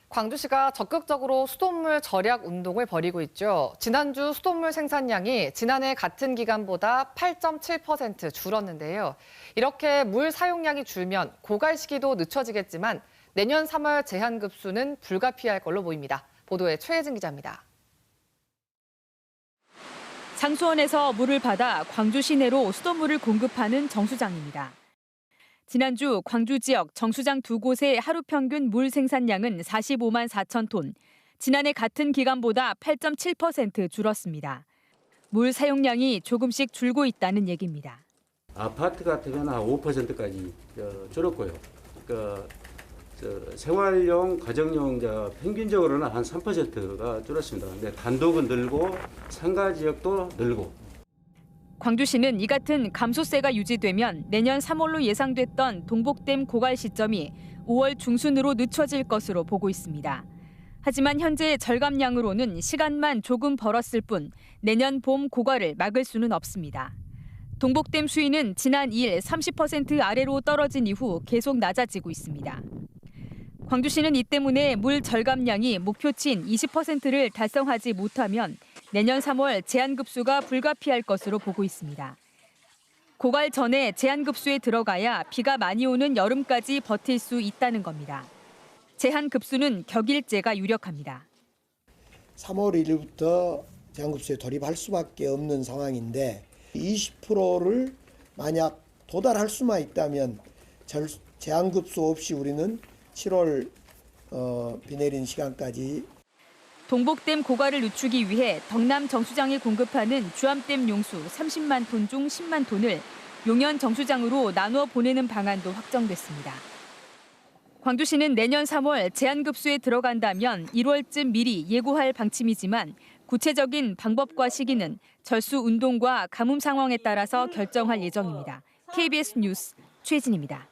광주시가 적극적으로 수돗물 절약 운동을 벌이고 있죠. 지난주 수돗물 생산량이 지난해 같은 기간보다 8.7% 줄었는데요. 이렇게 물 사용량이 줄면 고갈 시기도 늦춰지겠지만 내년 3월 제한급수는 불가피할 걸로 보입니다. 보도에 최혜진 기자입니다. 상수원에서 물을 받아 광주 시내로 수돗물을 공급하는 정수장입니다. 지난주 광주 지역 정수장 두 곳의 하루 평균 물 생산량은 45만 4천 톤, 지난해 같은 기간보다 8.7% 줄었습니다. 물 사용량이 조금씩 줄고 있다는 얘기입니다. 아파트 같은 경우는 한 5%까지 줄었고요. 생활용, 가정용 평균적으로는 한 3%가 줄었습니다. 근데 단독은 늘고 상가 지역도 늘고. 광주시는 이 같은 감소세가 유지되면 내년 3월로 예상됐던 동복댐 고갈 시점이 5월 중순으로 늦춰질 것으로 보고 있습니다. 하지만 현재 절감량으로는 시간만 조금 벌었을 뿐 내년 봄 고갈을 막을 수는 없습니다. 동복댐 수위는 지난 2일 30% 아래로 떨어진 이후 계속 낮아지고 있습니다. 광주시는 이 때문에 물 절감량이 목표치인 20%를 달성하지 못하면 내년 3월 제한급수가 불가피할 것으로 보고 있습니다. 고갈 전에 제한급수에 들어가야 비가 많이 오는 여름까지 버틸 수 있다는 겁니다. 제한급수는 격일제가 유력합니다. 3월 1일부터 제한급수에 돌입할 수밖에 없는 상황인데 20%를 만약 도달할 수만 있다면 제한급수 없이 우리는 7월 비 내리는 시간까지 동복댐 고갈을 늦추기 위해 덕남 정수장이 공급하는 주암댐 용수 30만 톤 중 10만 톤을 용현 정수장으로 나누어 보내는 방안도 확정됐습니다. 광주시는 내년 3월 제한급수에 들어간다면 1월쯤 미리 예고할 방침이지만 구체적인 방법과 시기는 절수 운동과 가뭄 상황에 따라서 결정할 예정입니다. KBS 뉴스 최진입니다.